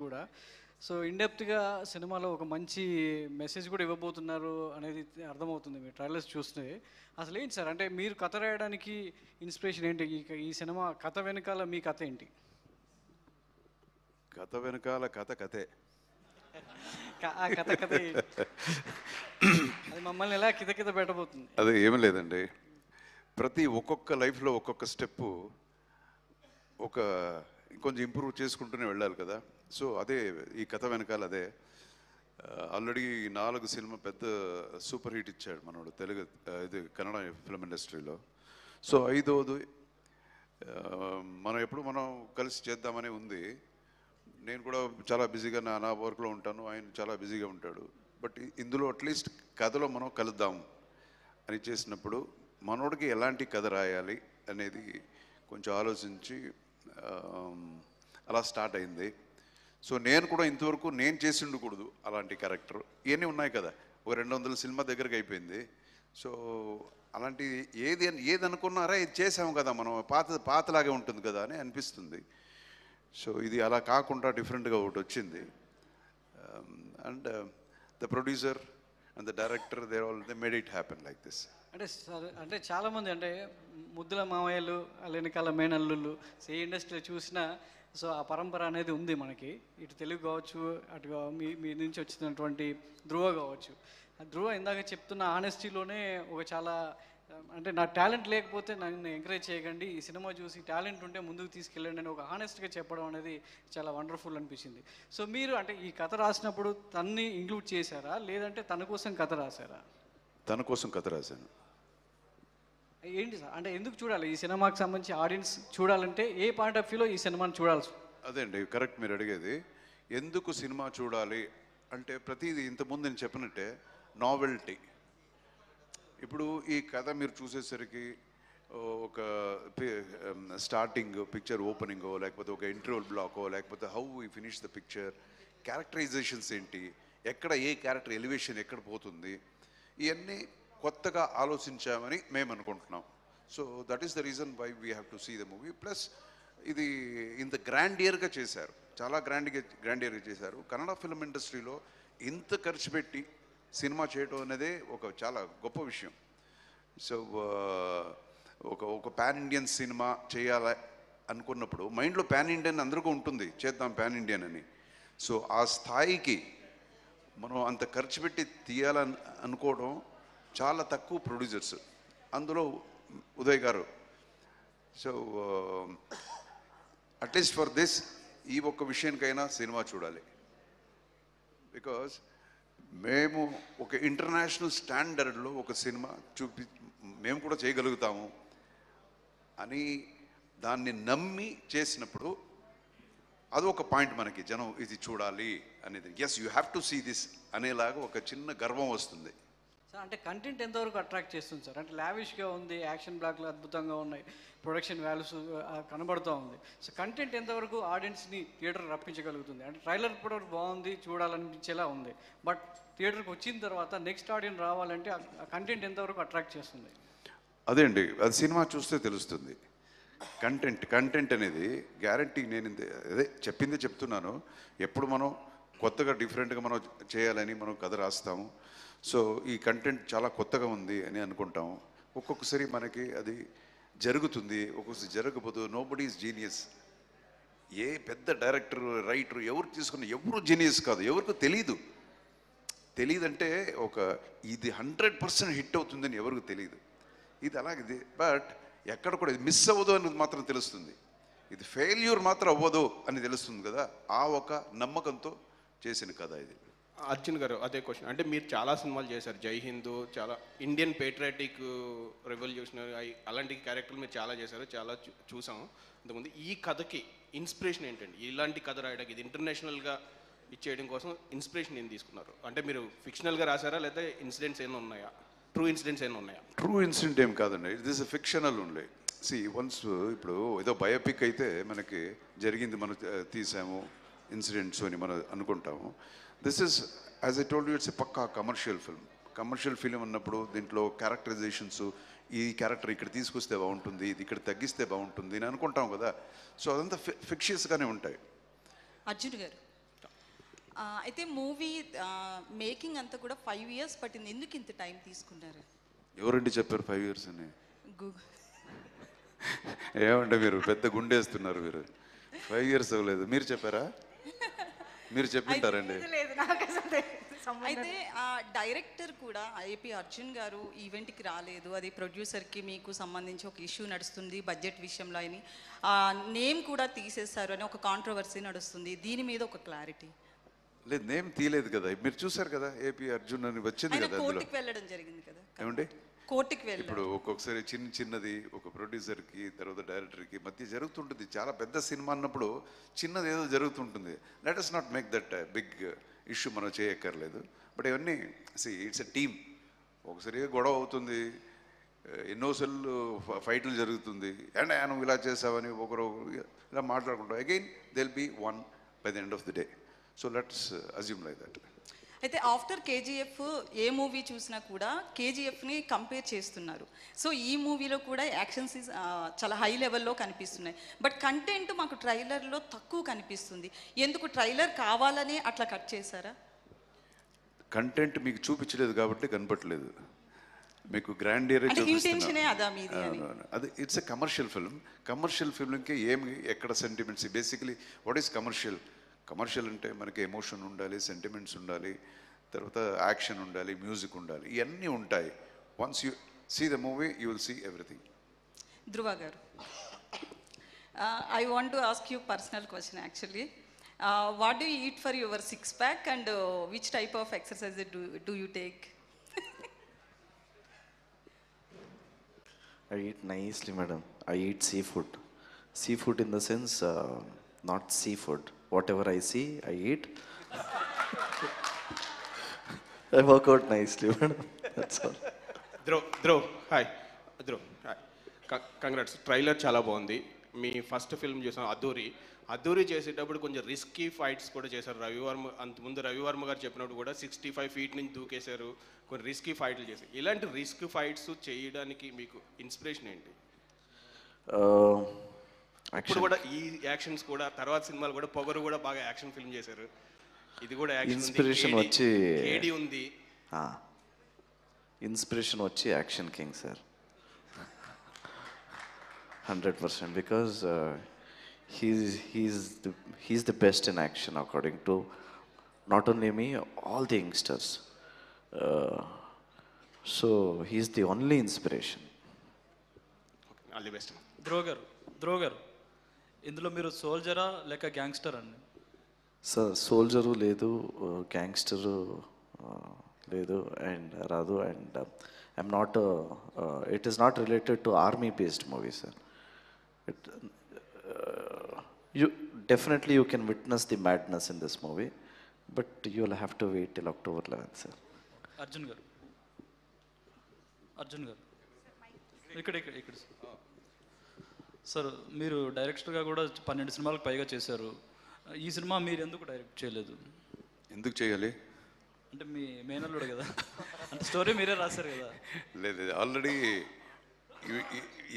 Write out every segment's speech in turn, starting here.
కూడా. సో ఇన్‌డెప్త్‌గా సినిమాలో ఒక మంచి మెసేజ్ కూడా ఇవ్వబోతున్నారు అనేది అర్థమవుతుంది మీ ట్రైలర్స్ చూస్తే. అసలేంటి సార్ అంటే మీరు కథ రాయడానికి ఇన్స్పిరేషన్ ఏంటి? ఈ సినిమా కథ వెనకాల మీ కథ ఏంటి? కథ వెనకాల కథ కథే. ఆ కథ కథే అది మమ్మల్ని ఎలా కిత పెట్టబోతుంది? అదే ఏమీ లేదండి. ఒక్కొక్క లైఫ్లో ఒక్కొక్క స్టెప్పు ఒక కొంచెం ఇంప్రూవ్ చేసుకుంటూనే వెళ్ళాలి కదా. సో అదే ఈ కథ వెనకాల అదే. ఆల్రెడీ 4 సినిమా పెద్ద సూపర్ హిట్ ఇచ్చాడు మనోడు తెలుగు ఇది కన్నడ ఫిల్మ్ ఇండస్ట్రీలో. సో ఐదోది మనం కలిసి చేద్దామని ఉంది. నేను కూడా చాలా బిజీగా నా వర్క్లో ఉంటాను, ఆయన చాలా బిజీగా ఉంటాడు. బట్ ఇందులో అట్లీస్ట్ కథలో మనం కలుద్దాం అని చేసినప్పుడు మనోడికి ఎలాంటి కథ రాయాలి అనేది కొంచెం ఆలోచించి అలా స్టార్ట్ అయింది. సో నేను కూడా ఇంతవరకు నేను చేసి ఉండకూడదు అలాంటి క్యారెక్టర్. ఇవన్నీ ఉన్నాయి కదా, ఒక 200 సినిమా దగ్గరకు అయిపోయింది. సో అలాంటి ఏది అనుకున్నారా ఇది చేసాము కదా మనం, పాతలాగే ఉంటుంది కదా అని అనిపిస్తుంది. సో ఇది అలా కాకుండా డిఫరెంట్గా ఒకటి వచ్చింది. And the producer and the director they made it happen like this. అంటే సార్ అంటే చాలామంది అంటే ముద్దుల మామయ్యలు వెనకాల మేనల్లుళ్ళు ఏ ఇండస్ట్రీలో చూసినా సో ఆ పరంపర అనేది ఉంది మనకి. ఇటు తెలుగు కావచ్చు, అటు మీ నుంచి వచ్చినటువంటి ధ్రువ కావచ్చు. ధ్రువ ఇందాక చెప్తున్న ఆనెస్టీలోనే ఒక చాలా అంటే నా టాలెంట్ లేకపోతే నన్ను ఎంకరేజ్ చేయకండి, ఈ సినిమా చూసి టాలెంట్ ఉంటే ముందుకు తీసుకెళ్ళండి అని ఒక హానెస్ట్గా చెప్పడం అనేది చాలా వండర్ఫుల్ అనిపించింది. సో మీరు అంటే ఈ కథ రాసినప్పుడు తన్ని ఇంక్లూడ్ చేశారా లేదంటే తన కోసం కథ రాశారా? తన కోసం కథ రాశాను. ఏంటి సార్ అంటే ఎందుకు చూడాలి ఈ సినిమాకి సంబంధించి ఆడియన్స్ చూడాలంటే ఏ పాయింట్ ఆఫ్ వ్యూలో ఈ సినిమాని చూడాల్సి? అదే అండి కరెక్ట్ మీరు అడిగేది. ఎందుకు సినిమా చూడాలి అంటే ప్రతిదీ ఇంతకుముందు నేను చెప్పినట్టే నావెల్టీ. ఇప్పుడు ఈ కథ మీరు చూసేసరికి ఒక స్టార్టింగ్ పిక్చర్ ఓపెనింగో లేకపోతే ఒక ఇంటర్వల్ బ్లాకో లేకపోతే how we finish the picture, characterisations ఏంటి, ఎక్కడ ఏ క్యారెక్టర్ ఎలివేషన్ ఎక్కడ పోతుంది, ఇవన్నీ కొత్తగా ఆలోచించామని మేము అనుకుంటున్నాం. So that is the reason why we have to see the movie. Plus ఇది ఇంత గ్రాండియర్గా చేశారు, చాలా గ్రాండియర్గా చేశారు. కన్నడ ఫిల్మ్ ఇండస్ట్రీలో ఇంత ఖర్చు పెట్టి సినిమా చేయడం అనేది ఒక చాలా గొప్ప విషయం. సో ఒక పాన్ ఇండియన్ సినిమా చేయాలి అనుకున్నప్పుడు మైండ్లో పాన్ ఇండియన్ అందరికీ ఉంటుంది, చేద్దాం పాన్ ఇండియన్ అని. సో ఆ స్థాయికి మనం అంత ఖర్చు పెట్టి తీయాలని అనుకోవడం చాలా తక్కువ ప్రొడ్యూసర్స్, అందులో ఉదయ్ గారు. సో అట్లీస్ట్ ఫర్ దిస్ ఈ ఒక్క విషయానికైనా సినిమా చూడాలి. బికాజ్ మేము ఒక ఇంటర్నేషనల్ స్టాండర్డ్లో ఒక సినిమా మేము కూడా చేయగలుగుతాము అని దాన్ని నమ్మి చేసినప్పుడు అది ఒక పాయింట్ మనకి జనం ఇది చూడాలి అనేది, yes you have to see this అనేలాగా ఒక చిన్న గర్వం వస్తుంది. సార్ అంటే కంటెంట్ ఎంతవరకు అట్రాక్ట్ చేస్తుంది సార్? అంటే లావిష్గా ఉంది, యాక్షన్ బ్లాక్లు అద్భుతంగా ఉన్నాయి, ప్రొడక్షన్ వాల్యూస్ కనబడుతూ ఉంది. సో కంటెంట్ ఎంతవరకు ఆడియన్స్ని థియేటర్ రప్పించగలుగుతుంది? అంటే ట్రైలర్ కూడా బాగుంది, చూడాలనిపించేలా ఉంది, బట్ థియేటర్కి వచ్చిన తర్వాత నెక్స్ట్ ఆడియన్స్ రావాలంటే ఆ కంటెంట్ ఎంతవరకు అట్రాక్ట్ చేస్తుంది? అదే అండి, అది సినిమా చూస్తే తెలుస్తుంది. కంటెంట్ అనేది గ్యారంటీ. నేను అదే చెప్తున్నాను. ఎప్పుడు మనం కొత్తగా డిఫరెంట్గా మనం చేయాలని మనం కథ రాస్తాము. సో ఈ కంటెంట్ చాలా కొత్తగా ఉంది అని అనుకుంటాము. ఒక్కొక్కసారి మనకి అది జరుగుతుంది, ఒక్కొక్కసారి జరగకపోతే. Nobody is genius. ఏ పెద్ద డైరెక్టర్ రైటర్ ఎవరు తీసుకున్న ఎవరు జీనియస్ కాదు, ఎవరికి తెలియదంటే ఇది 100% హిట్ అవుతుందని ఎవరికి తెలియదు. ఇది అలాగే, బట్ ఎక్కడ కూడా ఇది మిస్ అవ్వదు అనేది మాత్రం తెలుస్తుంది, ఇది ఫెయిల్యూర్ మాత్రం అవ్వదు అని తెలుస్తుంది కదా. ఆ ఒక నమ్మకంతో చేసిన కథ ఇది. అర్జున్ గారు అదే క్వశ్చన్. అంటే మీరు చాలా సినిమాలు చేశారు, జై హిందూ, చాలా ఇండియన్ పేట్రియాటిక్, రెవల్యూషనరీ, అలాంటి క్యారెక్టర్లు మీరు చాలా చేశారు, చాలా చూసాము ఇంతకుముందు. ఈ కథకి ఇన్స్పిరేషన్ ఏంటండి? ఇలాంటి కథ రాయడానికి, ఇది ఇంటర్నేషనల్గా ఇచ్చేయడం కోసం ఇన్స్పిరేషన్ ఏం తీసుకున్నారు? అంటే మీరు ఫిక్షనల్గా రాశారా లేదా ఇన్సిడెంట్స్ ఏమైనా ఉన్నాయా, ట్రూ ఇన్సిడెంట్స్ ఏమైనా ఉన్నాయా? ట్రూ ఇన్సిడెంట్ ఏం కాదండి, it is fictional only. Once ఇప్పుడు ఏదో బయోపిక్ అయితే మనకి జరిగింది మనం తీసాము ఇన్సిడెంట్స్ అని మనం అనుకుంటాము. This is as I told you it's a pakka commercial film అన్నప్పుడు దీంట్లో క్యారెక్టరైజేషన్స్, ఈ క్యారెక్టర్ ఇక్కడ తీసుకొస్తే బాగుంటుంది, ఇది ఇక్కడ తగ్గిస్తే బాగుంటుంది అని అనుకుంటాం కదా. సో అదంతా ఫిక్షియస్గానే ఉంటాయి. అర్జున్ గారు అయితే మూవీ మేకింగ్ అంతా కూడా 5 years పట్టింది. ఎందుకు ఇంత టైం తీసుకున్నారు? ఎవరండి చెప్పారు 5 years అని? గూగుల్. ఏమంటే మీరు పెద్ద గుండేస్తున్నారు మీరు. 5 years అవ్వలేదు, మీరు చెప్పారా? మీరు చెప్పింటారండి. లేదు నాకు అసలు తెలియదు. అయితే డైరెక్టర్ కూడా ఏపీ అర్జున్ గారు ఈవెంట్కి రాలేదు, అది ప్రొడ్యూసర్కి మీకు సంబంధించి ఒక ఇష్యూ నడుస్తుంది బడ్జెట్ విషయంలో అని, నేమ్ కూడా తీసేశారు అని ఒక కాంట్రవర్సీ నడుస్తుంది. దీని మీద ఒక క్లారిటీ. లేదు, నేమ్ తీయలేదు కదా, మీరు చూసారు కదా ఏపీ అర్జున్ అని వచ్చింది ఆయన కదా అందులో. కోర్టుకి వెళ్ళడం జరిగింది కదా. ఏమండి? కోర్టుకి వెళ్ళి ఇప్పుడు ఒక్కొక్కసారి చిన్నది ఒక ప్రొడ్యూసర్కి తర్వాత డైరెక్టర్కి మధ్య జరుగుతుంటుంది. చాలా పెద్ద సినిమా అన్నప్పుడు చిన్నది ఏదో జరుగుతుంటుంది. Let us not make that big issue, మనం చేయక్కర్లేదు. బట్ ఇవన్నీ ఇట్స్ ఎ టీమ్. ఒకసారి గొడవ అవుతుంది, ఎన్నోసార్లు ఫైట్లు జరుగుతుంది, అండ్ నువ్వు ఇలా చేసావని ఒకరు ఇలా మాట్లాడుకుంటాం. Again they will be one by the end of the day. So let's assume like that. అయితే ఆఫ్టర్ కేజీఎఫ్ ఏ మూవీ చూసినా కూడా కేజీఎఫ్ని కంపేర్ చేస్తున్నారు. సో ఈ మూవీలో కూడా యాక్షన్ సీన్స్ చాలా హై లెవెల్లో కనిపిస్తున్నాయి. బట్ కంటెంట్ మాకు ట్రైలర్లో తక్కువ కనిపిస్తుంది. ఎందుకు ట్రైలర్ కావాలనే అట్లా కట్ చేశారా? కంటెంట్ మీకు చూపించలేదు కాబట్టి కనపట్లేదు. మీకు గ్రాండియరే అంటే ఇంటెన్షనే అదా మీది అని? అది it's a commercial film. Commercial ఫిల్మ్కి ఏమి ఎక్కడ sentiments, basically what is commercial? Commercial అంటే మనకి ఎమోషన్ ఉండాలి, సెంటిమెంట్స్ ఉండాలి, తర్వాత యాక్షన్ ఉండాలి, మ్యూజిక్ ఉండాలి, ఇవన్నీ ఉంటాయి. Once you see the movie you will see everything. Dhruva గారు, I want to ask you personal question actually. What do you eat for your 6-pack and which type of exercise do you take? I eat nicely, madam. I eat seafood. Seafood in the sense, not seafood. Whatever I see, I eat. I work out nicely, madam. That's all. Dhruv hi. Hi, congrats. Trailer చాలా బాగుంది. మీ first film చూసాం అద్దూరి చేసేటప్పుడు కొంచెం risky fights కూడా చేశారు. అంతకుముందు రవివర్మ గారు చెప్పినప్పుడు కూడా 65 feet నుంచి దూకేశారు, కొన్ని రిస్కీ ఫైట్లు చేశారు. ఇలాంటి రిస్క్ ఫైట్స్ చేయడానికి మీకు ఇన్స్పిరేషన్ ఏంటి? ఇప్పుడు కూడా ఈ యాక్షన్స్ కూడా తర్వాత సినిమాలు కూడా పొగరు కూడా బాగా యాక్షన్ ఫిల్మ్ చేశారు. ఇది కూడా ఇన్స్పిరేషన్ వచ్చి ఏడి ఉంది. ఇన్స్పిరేషన్ వచ్చి action king sir, 100%. Because he's the best in action according to not only me, all the youngsters. So he's the only inspiration. All the best. Dhruv గారు, ఇందులో మీరు సోల్జరా లేక గ్యాంగ్స్టర్ అండి? సార్ సోల్జరు లేదు, gangster లేదు, and రాదు. And I'm not, it is not related to army based movie sir. You definitely you can witness the madness in this movie, but you will have to wait till October 11th, sir. Arjun గారు ఇక్కడ sir, మీరు డైరెక్టర్గా కూడా 12 సినిమాలకు పైగా చేశారు. ఈ cinema మీరు ఎందుకు డైరెక్ట్ చేయలేదు? ఎందుకు చేయాలి అంటే మీ మేనల్లుడు కదా, అంటే స్టోరీ మీరే రాశారు కదా. లేదు, ఆల్రెడీ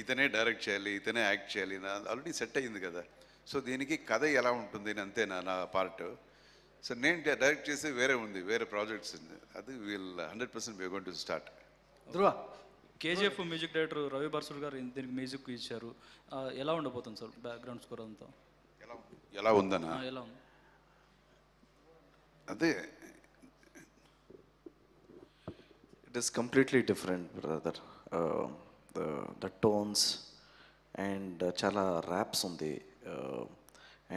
ఇతనే డైరెక్ట్ చేయాలి, ఇతనే యాక్ట్ చేయాలి, ఆల్రెడీ సెట్ అయ్యింది కదా. సో దీనికి కథ ఎలా ఉంటుంది అని అంతేనా నా పార్ట్. సో నేను డైరెక్ట్ చేసి వేరే ఉంది, వేరే ప్రాజెక్ట్స్ ఉంది, అది we'll 100% we're going to start. Dhruva, KGF music director Ravi Basrur గారు దీనికి మ్యూజిక్ ఇచ్చారు. ఎలా ఉండబోతుంది సార్ బ్యాక్గ్రౌండ్ స్కోర్ అంతా? ఎలా ఉందనా? ఎలా ఉంది? అదే, It is completely different, brother. The tones and chala raps undi,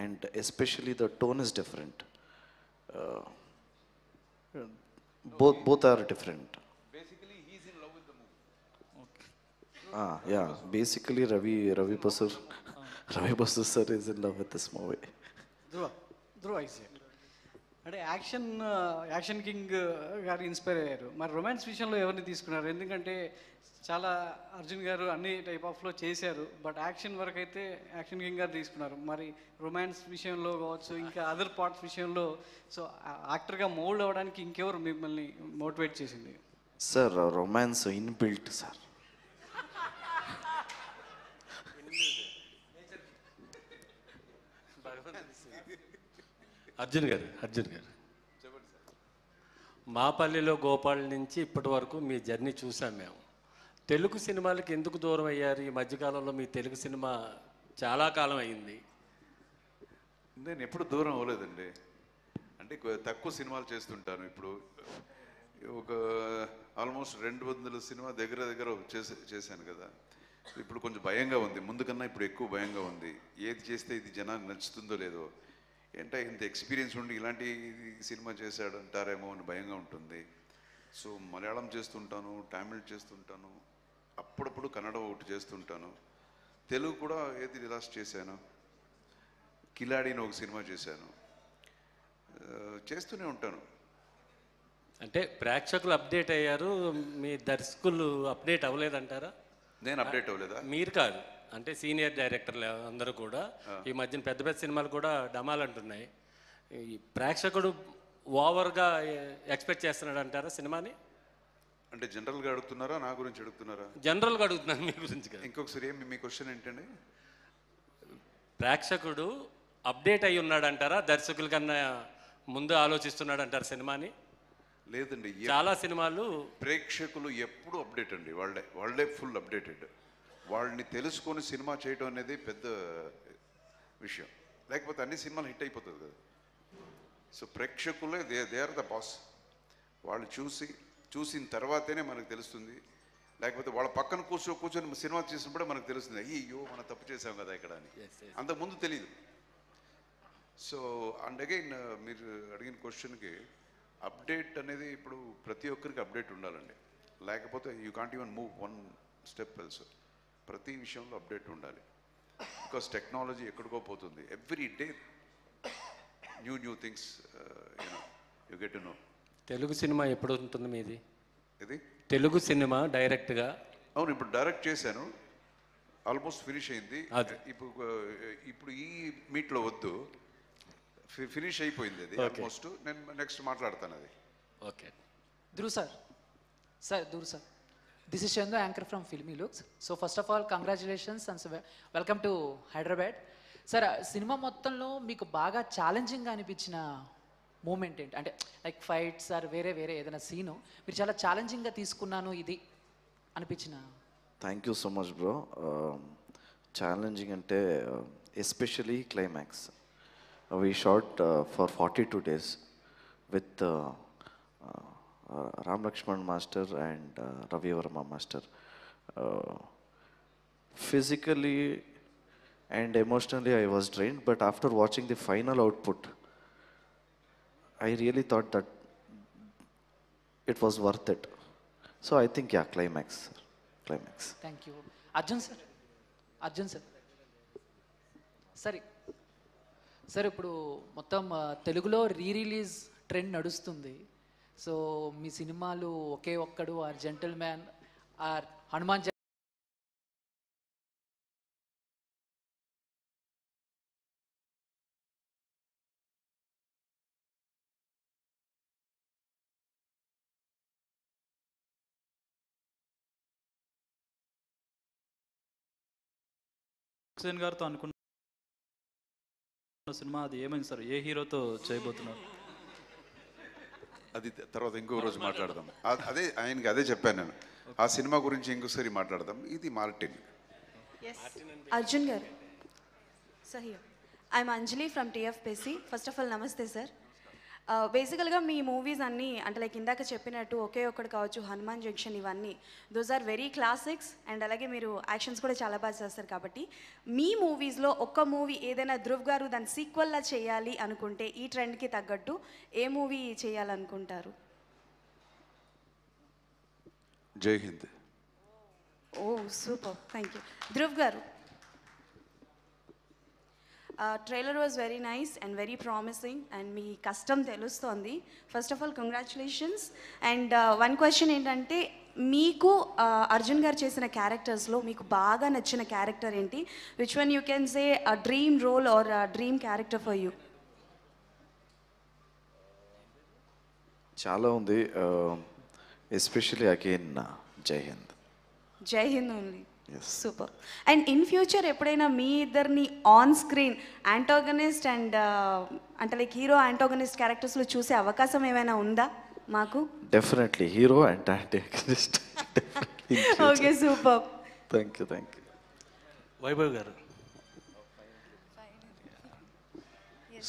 and especially the tone is different. Both are different. basically he's in love with the movie. Yeah, basically Ravi Basu sir is in love with this movie. ధ్రువ ఐసే అంటే action king గారు inspire అయ్యారు. మరి romance విషయంలో ఎవరిని తీసుకున్నారు? ఎందుకంటే చాలా అర్జున్ గారు అన్ని టైప్ ఆఫ్లో చేశారు, బట్ యాక్షన్ వరకు అయితే యాక్షన్ కింగ్ గారు తీసుకున్నారు. మరి రొమాన్స్ విషయంలో కావచ్చు, ఇంకా అదర్ పార్ట్స్ విషయంలో, సో యాక్టర్గా మోల్డ్ అవ్వడానికి ఇంకెవరు మిమ్మల్ని మోటివేట్ చేసింది? Sir, romance inbuilt, sir. Arjun గారు మాపల్లిలో గోపాల్ నుంచి ఇప్పటి వరకు మీ జర్నీ చూసాం మేము. తెలుగు సినిమాలకి ఎందుకు దూరం అయ్యారు ఈ మధ్యకాలంలో? మీ తెలుగు సినిమా చాలా కాలం అయింది. నేను ఎప్పుడు దూరం అవ్వలేదండి. అంటే తక్కువ సినిమాలు చేస్తుంటాను. ఇప్పుడు ఒక ఆల్మోస్ట్ 200 సినిమా దగ్గర చేశాను కదా. ఇప్పుడు కొంచెం భయంగా ఉంది, ముందు కన్నా ఇప్పుడు ఎక్కువ భయంగా ఉంది. ఏది చేస్తే ఇది జనానికి నచ్చుతుందో లేదో, ఏంటంటే ఇంత ఎక్స్పీరియన్స్ ఉండి ఇలాంటి సినిమా చేశాడు అంటారేమో అని భయంగా ఉంటుంది. సో మలయాళం చేస్తుంటాను, తమిళ్ చేస్తుంటాను, అప్పుడప్పుడు కన్నడ ఒకటి చేస్తుంటాను. తెలుగు కూడా ఏది లాస్ట్ చేశాను, కిలాడిని ఒక సినిమా చేశాను. చేస్తూనే ఉంటాను. అంటే ప్రేక్షకులు అప్డేట్ అయ్యారు, మీ దర్శకులు అప్డేట్ అవ్వలేదంటారా? నేను అప్డేట్ అవ్వలేదా? మీరు కాదు, అంటే సీనియర్ డైరెక్టర్లు అందరూ కూడా ఈ మధ్యన పెద్ద పెద్ద సినిమాలు కూడా డమాలు అంటున్నాయి. ఈ ప్రేక్షకుడు ఓవర్గా ఎక్స్పెక్ట్ చేస్తున్నాడు అంటారా సినిమాని? అంటే జనరల్గా అడుగుతున్నారా, నా గురించి అడుగుతున్నారా? జనరల్గా అడుగుతున్నాను, మీ గురించి కాదు. ఇంకొకసారి మీ క్వశ్చన్ ఏంటండి? ప్రేక్షకుడు అప్డేట్ అయి ఉన్నాడు అంటారా, దర్శకుల కన్నా ముందు ఆలోచిస్తున్నాడు అంటారు సినిమాని? లేదండి, చాలా సినిమాలు ప్రేక్షకులు ఎప్పుడు అప్డేట్ అండి. వాళ్ళే ఫుల్ అప్డేటెడ్. వాళ్ళని తెలుసుకొని సినిమా చేయడం అనేది పెద్ద విషయం. లేకపోతే అన్ని సినిమాలు హిట్ అయిపోతుంది కదా. సో ప్రేక్షకులే దే ఆర్ ద బాస్. వాళ్ళు చూసిన తర్వాతనే మనకు తెలుస్తుంది. లేకపోతే వాళ్ళ పక్కన కూర్చొని సినిమా చేసినప్పుడే మనకు తెలుస్తుంది, అయ్యో మనం తప్పు చేసాం కదా ఇక్కడ అని. అంతకుముందు తెలియదు. సో అండ్ అగైన్ మీరు అడిగిన క్వశ్చన్కి అప్డేట్ అనేది ఇప్పుడు ప్రతి ఒక్కరికి అప్డేట్ ఉండాలండి. లేకపోతే you can't even move one step else. ప్రతి విషయంలో అప్డేట్ ఉండాలి. బికాస్ టెక్నాలజీ ఎక్కడికో పోతుంది. Every day new things you get to know. Telugu cinema ఎప్పుడు ఉంటుంది మీది? ఇది తెలుగు సినిమా డైరెక్ట్గా? అవును, ఇప్పుడు డైరెక్ట్ చేశాను, ఆల్మోస్ట్ ఫినిష్ అయింది. ఇప్పుడు ఈ మీట్లో వద్దు, ఫినిష్ అయిపోయింది అది ఆల్మోస్ట్. నేను నెక్స్ట్ మాట్లాడతాను అది. Okay. Dhruv sir, this is Chandu, anchor from filmy looks. So first of all congratulations and welcome to Hyderabad. Sir, cinema మొత్తంలో మీకు బాగా ఛాలెంజింగ్గా అనిపించిన మూమెంట్ ఏంటి? అంటే లైక్ ఫైట్స్ ఆర్ వేరే ఏదైనా సీను మీరు చాలా ఛాలెంజింగ్గా తీసుకున్నాను ఇది అనిపించిన? Thank you so much bro. Challenging అంటే especially climax. We shot for 42 days with Ram Lakshman Master and Ravi Verma Master. Physically and emotionally I was drained, but after watching the final output, I really thought that it was worth it. So I think, yeah, climax. Thank you. Arjun sir. Sir, ఇప్పుడు మొత్తం తెలుగులో release trend నడుస్తుంది. సో మీ సినిమాలు Oke Okkadu, or gentleman, or Hanuman గారితో అనుకున్న cinema అది ఏమైంది సార్? ఏ హీరోతో చేయబోతున్నారు? అది తర్వాత ఇంకో రోజు మాట్లాడదాం. ఆయనకి అదే చెప్పాను నేను, ఆ సినిమా గురించి ఇంకోసారి మాట్లాడదాం. ఇది మార్టిన్. అర్జున్ గారు, sir here I'm Anjali from TFPC. First of all నమస్తే సార్. బేసికల్గా మీ మూవీస్ అన్నీ అంటే లైక్ ఇందాక చెప్పినట్టు ఒకే ఒక్కడు కావచ్చు, హనుమాన్ జంక్షన్, ఇవన్నీ those are very classics. And అలాగే మీరు యాక్షన్స్ కూడా చాలా బాగా చేస్తారు. కాబట్టి మీ మూవీస్లో ఒక్క మూవీ ఏదైనా ధ్రువ్ గారు దాని సీక్వెల్లా చేయాలి అనుకుంటే ఈ ట్రెండ్కి తగ్గట్టు ఏ మూవీ చేయాలనుకుంటారు? Jai Hind. Oh super, thank you. Dhruv గారు, trailer was very nice and very promising and మీ కష్టం తెలుస్తోంది. First of all congratulations. And one question ఏంటంటే, మీకు అర్జున్ గారు చేసిన క్యారెక్టర్స్లో మీకు బాగా నచ్చిన క్యారెక్టర్ ఏంటి? Which one you can say a dream role or dream character for you? చాలా ఉంది, especially again Jai Hind. Jai Hind only. Super. And in future ఎప్పుడైనా మీ ఇద్దరిని ఆన్ స్క్రీన్ యాంటాగనిస్ట్ అండ్ అంటే లైక్ హీరో యాంటాగనిస్ట్ క్యారెక్టర్స్లో చూసే అవకాశం ఏమైనా ఉందా? మాకు? Definitely hero and antagonist. Definitely. Okay, super. Thank you. Vaibhav గారు,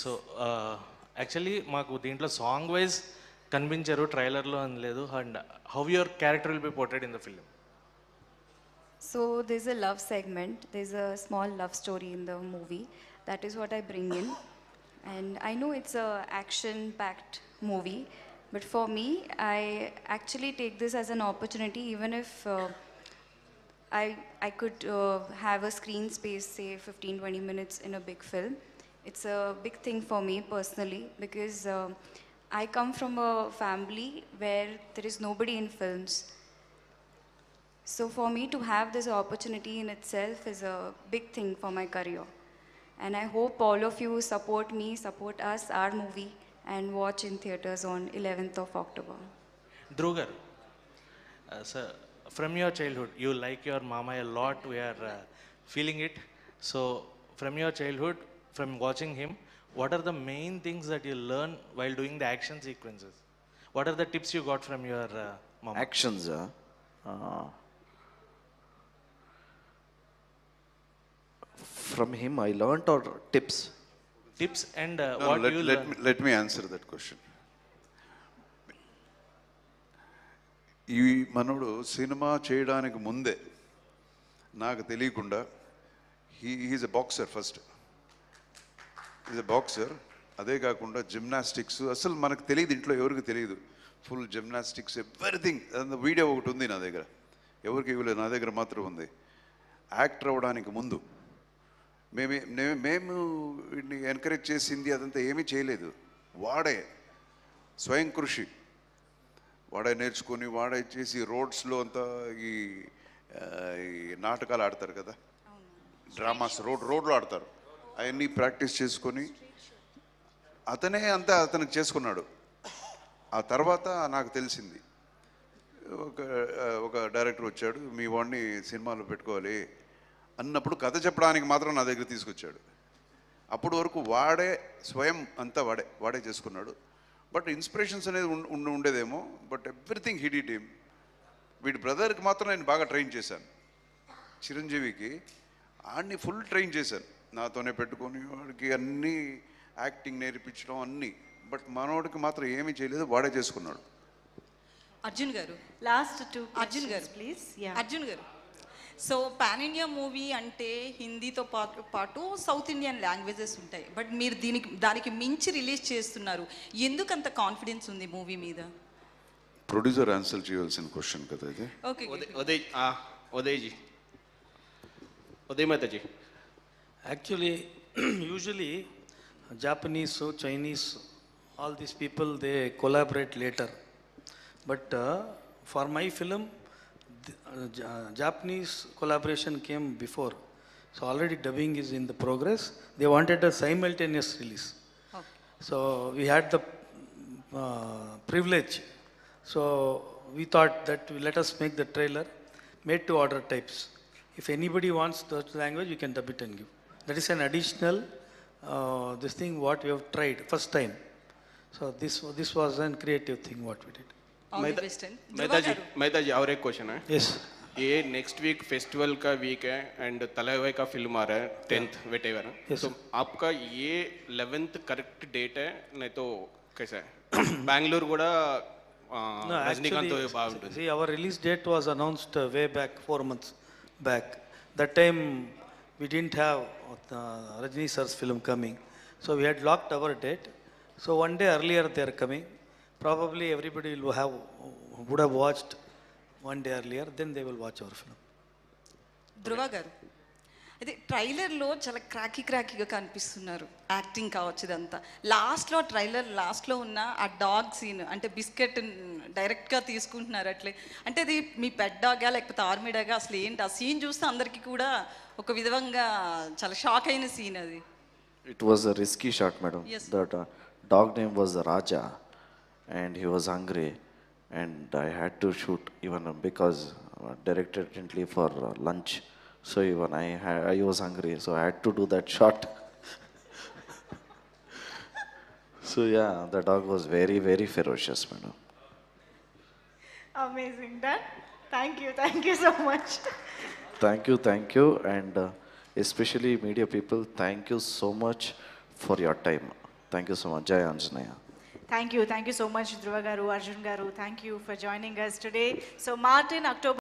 సో యాక్చువల్లీ మాకు దీంట్లో సాంగ్ వైజ్ కనిపించారు ట్రైలర్లో అని లేదు, and how your character will be portrayed in the film? So there's a love segment. There's a small love story in the movie. That is what I bring in. And I know it's a action-packed movie, but for me, I actually take this as an opportunity, even if I could have a screen space, say 15-20 minutes in a big film. It's a big thing for me personally because I come from a family where there is nobody in films. So for me to have this opportunity in itself is a big thing for my career. And I hope all of you support me, support us, our movie, and watch in theaters on 11th of October. Dhruv garu, sir, from your childhood, you like your mama a lot. We are feeling it. So, from your childhood, from watching him, what are the main things that you learn while doing the action sequences? What are the tips you got from your mama? Actions, from him I learnt, or tips? Tips and No, what you learn. let me answer that question. ఈ మనోడు cinema చేయడానికి ముందే నాకు తెలియకుండా he's a boxer. First is a boxer. అదే కాకుండా gymnastics అసలు మనకు తెలియదు, ఇంట్లో ఎవరికి తెలియదు. Full gymnastics everything. వీడియో ఒకటి ఉంది నా దగ్గర, ఎవరికి ఇవ్వలేదు, నా దగ్గర మాత్రం ఉంది. యాక్టర్ అవ్వడానికి ముందు మేము వీడిని ఎంకరేజ్ చేసింది అదంతా ఏమీ చేయలేదు. వాడే స్వయం కృషి, వాడే నేర్చుకొని వాడే చేసి రోడ్స్లో అంతా ఈ నాటకాలు ఆడతారు కదా, డ్రామాస్ రోడ్లో ఆడతారు, అవన్నీ ప్రాక్టీస్ చేసుకొని అతనే అంతా అతనికి చేసుకున్నాడు. ఆ తర్వాత నాకు తెలిసింది, ఒక డైరెక్టర్ వచ్చాడు, మీ వాడిని సినిమాలో పెట్టుకోవాలి అన్నప్పుడు కథ చెప్పడానికి మాత్రం నా దగ్గర తీసుకొచ్చాడు. అప్పుడు వరకు వాడే స్వయం అంతా వాడే చేసుకున్నాడు. బట్ ఇన్స్పిరేషన్స్ అనేది ఉండేదేమో, but everything he did him. వీడి బ్రదర్కి మాత్రం నేను బాగా ట్రైన్ చేశాను. చిరంజీవికి ఆడిని ఫుల్ ట్రైన్ చేశాను, నాతోనే పెట్టుకొని వాడికి అన్నీ యాక్టింగ్ నేర్పించడం అన్నీ. బట్ మనోడికి మాత్రం ఏమీ చేయలేదు, వాడే చేసుకున్నాడు. అర్జున్ గారు, లాస్ట్ 2 అర్జున్ గారు ప్లీజ్. అర్జున్ గారు, సో పాన్ ఇండియా మూవీ అంటే హిందీతో పాటు సౌత్ ఇండియన్ లాంగ్వేజెస్ ఉంటాయి, బట్ మీరు దానికి మించి రిలీజ్ చేస్తున్నారు. ఎందుకు అంత కాన్ఫిడెన్స్ ఉంది మూవీ మీద? ప్రొడ్యూసర్ ఆన్సర్ చేయాల్సిన క్వశ్చన్ కదా ఇది. Okay, Uday Mataji. Actually, usually Japanese, Chinese, all these people, they collaborate later. But for my film, Japanese collaboration came before. So already dubbing is in the progress. They wanted a simultaneous release. Okay. So we had the privilege. So we thought that let us make the trailer made to order types. If anybody wants the language, we can dub it and give. That is an additional this thing what we have tried first time. So this was a creative thing what we did. Mehta ji और एक question है. Yes. ये next week festival का week है and तलवाई का film आ रहा है 10th वेटेवर. Yes, तो आपका ये 11th करेक्ट डेट है, नहीं तो कैसा है? बैंगलोर కూడా No, రజనీకాంత్ actually, బాగుంటుంది. see, our release date was announced way back 4 months back. That time we didn't have Rajini sir's film coming, so we had locked our date. So one day earlier they are coming. Probably everybody would have watched one day earlier, then they will watch our film. ధృవ గారు, అయితే ట్రైలర్లో చాలా క్రాకీగా కనిపిస్తున్నారు, acting కావచ్చు ఇదంతా. లాస్ట్లో ఉన్న ఆ డాగ్ సీన్, అంటే బిస్కెట్ డైరెక్ట్గా తీసుకుంటున్నారు అట్లే, అంటే అది మీ పెట్ డాగా లేకపోతే ఆర్మీ డాగా, అసలు ఏంటి ఆ సీన్ చూస్తే అందరికీ కూడా ఒక విధంగా చాలా షాక్ అయిన సీన్ అది. It was a risky shot, madam. Yes. That dog name was Raja, and he was hungry, and I had to shoot even because directed didn't leave for lunch. So even I was hungry, so I had to do that shot. So yeah, the dog was very, very ferocious, madam. Amazing. Done. Thank you. Thank you so much. Thank you, and especially media people, thank you so much for your time. Thank you so much. Jai Anjaneya. Thank you so much, Dhruva Garu, Arjun Garu. Thank you for joining us today. So, Martin, October